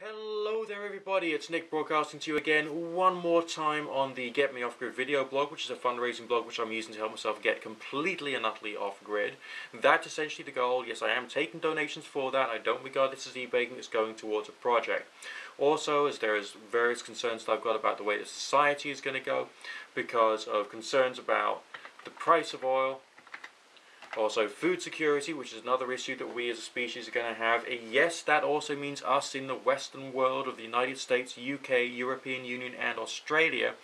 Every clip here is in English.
Hello there everybody, it's Nick broadcasting to you again one more time on the Get Me Off Grid video blog, which is a fundraising blog which I'm using to help myself get completely and utterly off grid. That's essentially the goal. Yes, I am taking donations for that. I don't regard this as e-baking, it's going towards a project. Also, as there is various concerns that I've got about the way that society is going to go because of concerns about the price of oil. Also, food security, which is another issue that we as a species are going to have. Yes, that also means us in the Western world of the United States, UK, European Union and Australia,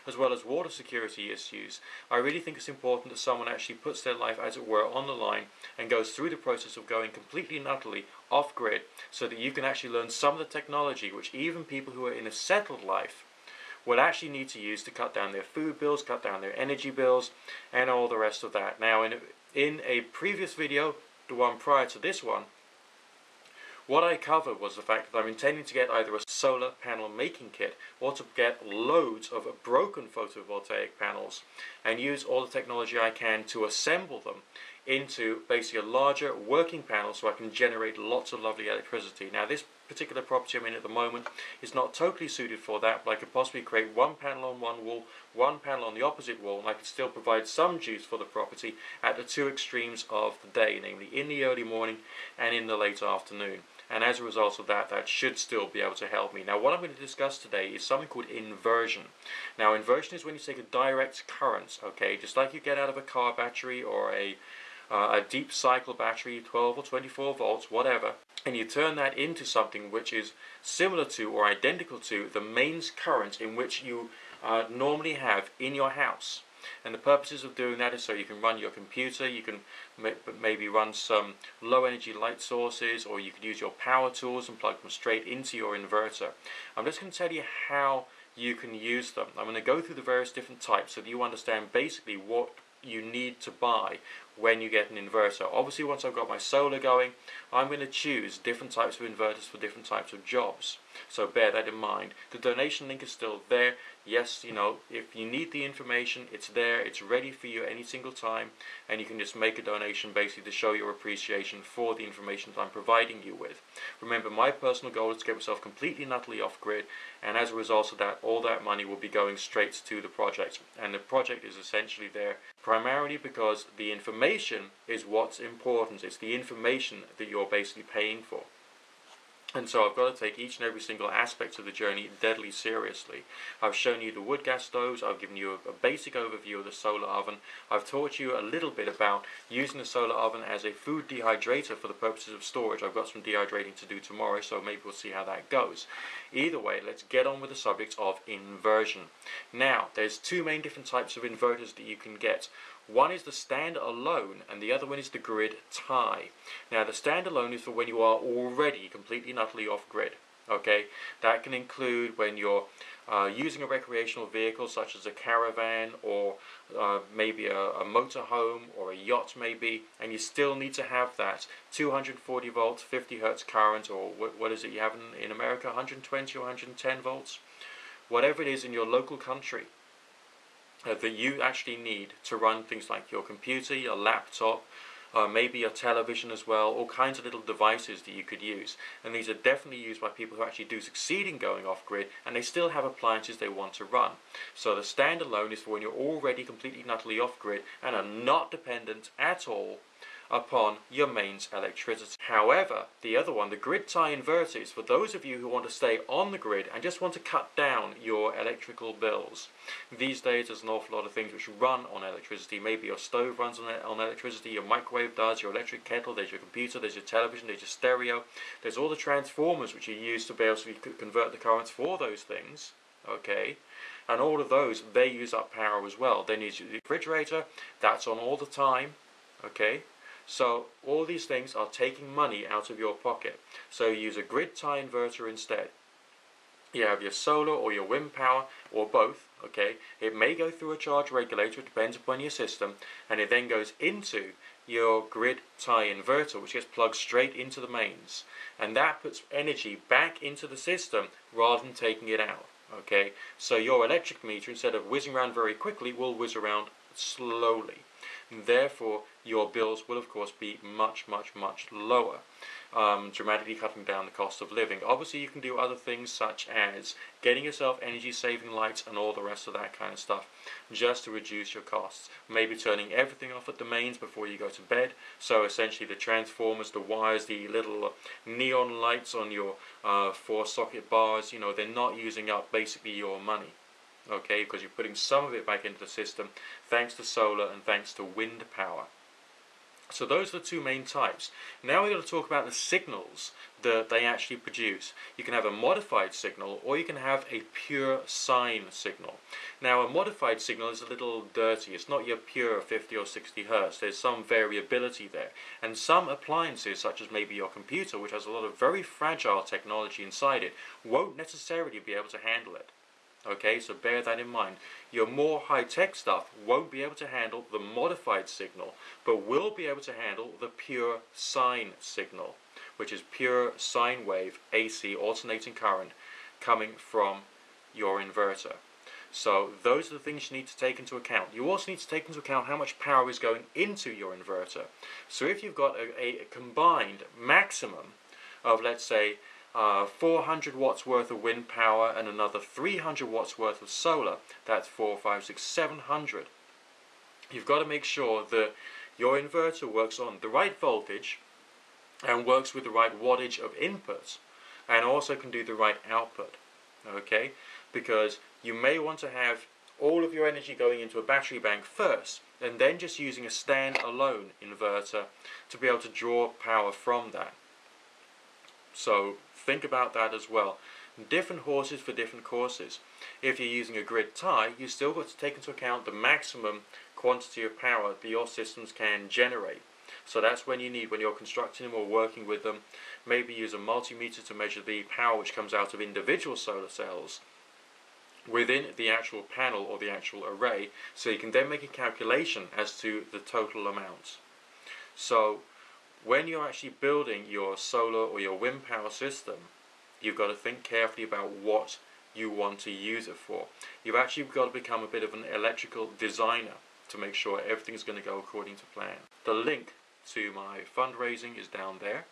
as well as water security issues. I really think it's important that someone actually puts their life, as it were, on the line and goes through the process of going completely and utterly off-grid so that you can actually learn some of the technology which even people who are in a settled life will actually need to use to cut down their food bills, cut down their energy bills, and all the rest of that. Now, in a previous video, the one prior to this one, what I covered was the fact that I'm intending to get either a solar panel making kit or to get loads of broken photovoltaic panels and use all the technology I can to assemble them into basically a larger working panel so I can generate lots of lovely electricity. Now, this particular property I'm in at the moment is not totally suited for that, but I could possibly create one panel on one wall, one panel on the opposite wall, and I could still provide some juice for the property at the two extremes of the day, namely in the early morning and in the late afternoon. And as a result of that, that should still be able to help me. Now, what I'm going to discuss today is something called inversion. Now, inversion is when you take a direct current, okay, just like you get out of a car battery or a deep cycle battery, 12 or 24 volts, whatever, and you turn that into something which is similar to or identical to the mains current in which you normally have in your house. And the purposes of doing that is so you can run your computer, you can maybe run some low energy light sources, or you can use your power tools and plug them straight into your inverter. I'm just going to tell you how you can use them. I'm going to go through the various different types so that you understand basically what you need to buy when you get an inverter. Obviously, once I've got my solar going, I'm going to choose different types of inverters for different types of jobs. So bear that in mind. The donation link is still there. Yes, you know, if you need the information, it's there, it's ready for you any single time, and you can just make a donation basically to show your appreciation for the information that I'm providing you with. Remember, my personal goal is to get myself completely and utterly off grid, and as a result of that, all that money will be going straight to the project. And the project is essentially there primarily because the information is what's important. It's the information that you're basically paying for. And so I've got to take each and every single aspect of the journey deadly seriously. I've shown you the wood gas stoves, I've given you a basic overview of the solar oven, I've taught you a little bit about using the solar oven as a food dehydrator for the purposes of storage. I've got some dehydrating to do tomorrow, so maybe we'll see how that goes. Either way, let's get on with the subject of inversion. Now, there's two main different types of inverters that you can get. One is the stand-alone and the other one is the grid tie. Now, the stand-alone is for when you are already completely and utterly off-grid. Okay, that can include when you're using a recreational vehicle such as a caravan or maybe a motorhome or a yacht maybe, and you still need to have that 240 volts, 50 hertz current, or what is it you have in America, 120 or 110 volts? Whatever it is in your local country that you actually need to run things like your computer, your laptop, maybe your television as well, all kinds of little devices that you could use. And these are definitely used by people who actually do succeed in going off-grid, and they still have appliances they want to run. So the standalone is for when you're already completely and utterly off-grid and are not dependent at all upon your mains electricity. However, the other one, the grid tie inverter, is for those of you who want to stay on the grid and just want to cut down your electrical bills. These days there's an awful lot of things which run on electricity. Maybe your stove runs on electricity, your microwave does, your electric kettle, there's your computer, there's your television, there's your stereo, there's all the transformers which you use to basically convert the currents for those things. Okay, and all of those, they use up power as well. Then there's your refrigerator, that's on all the time. Okay, so all these things are taking money out of your pocket. So you use a grid tie inverter instead. You have your solar or your wind power or both. Okay, it may go through a charge regulator, it depends upon your system, and it then goes into your grid tie inverter, which gets plugged straight into the mains, and that puts energy back into the system rather than taking it out. Okay, so your electric meter, instead of whizzing around very quickly, will whiz around slowly. Therefore, your bills will of course be much, much, much lower, dramatically cutting down the cost of living. Obviously, you can do other things such as getting yourself energy saving lights and all the rest of that kind of stuff, just to reduce your costs. Maybe turning everything off at the mains before you go to bed, so essentially the transformers, the wires, the little neon lights on your 4-socket bars, they're not using up basically your money. Okay, because you're putting some of it back into the system thanks to solar and thanks to wind power. So those are the two main types. Now we're going to talk about the signals that they actually produce. You can have a modified signal, or you can have a pure sine signal. Now a modified signal is a little dirty. It's not your pure 50 or 60 hertz. There's some variability there. And some appliances, such as maybe your computer, which has a lot of very fragile technology inside it, won't necessarily be able to handle it. Okay, so bear that in mind. Your more high-tech stuff won't be able to handle the modified signal, but will be able to handle the pure sine signal, which is pure sine wave, AC, alternating current, coming from your inverter. So those are the things you need to take into account. You also need to take into account how much power is going into your inverter. So if you've got a combined maximum of, let's say, 400 watts worth of wind power and another 300 watts worth of solar, that's 4, 5, 6, 700. You've got to make sure that your inverter works on the right voltage and works with the right wattage of input, and also can do the right output. Okay, because you may want to have all of your energy going into a battery bank first, and then just using a stand-alone inverter to be able to draw power from that. So think about that as well. Different horses for different courses. If you're using a grid tie, you still got to take into account the maximum quantity of power that your systems can generate. So that's when you need, when you're constructing them or working with them, maybe use a multimeter to measure the power which comes out of individual solar cells within the actual panel or the actual array, so you can then make a calculation as to the total amount. So when you're actually building your solar or your wind power system, you've got to think carefully about what you want to use it for. You've actually got to become a bit of an electrical designer to make sure everything's going to go according to plan. The link to my fundraising is down there.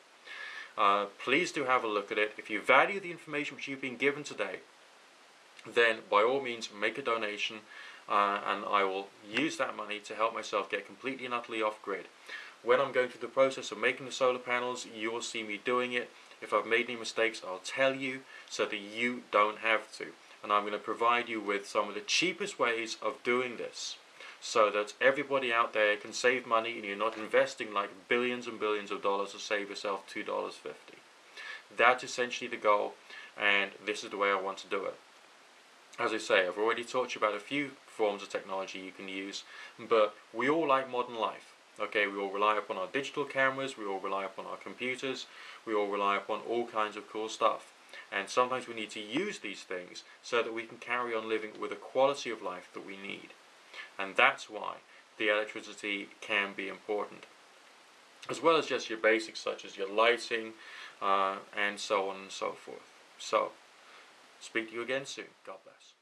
Please do have a look at it. If you value the information which you've been given today, then by all means make a donation, and I will use that money to help myself get completely and utterly off grid. When I'm going through the process of making the solar panels, you will see me doing it. If I've made any mistakes, I'll tell you so that you don't have to. And I'm going to provide you with some of the cheapest ways of doing this, so that everybody out there can save money and you're not investing like billions and billions of dollars to save yourself $2.50. That's essentially the goal, and this is the way I want to do it. As I say, I've already taught you about a few forms of technology you can use, but we all like modern life. Okay, we all rely upon our digital cameras, we all rely upon our computers, we all rely upon all kinds of cool stuff. And sometimes we need to use these things so that we can carry on living with a quality of life that we need. And that's why the electricity can be important, as well as just your basics such as your lighting and so on and so forth. So, speak to you again soon. God bless.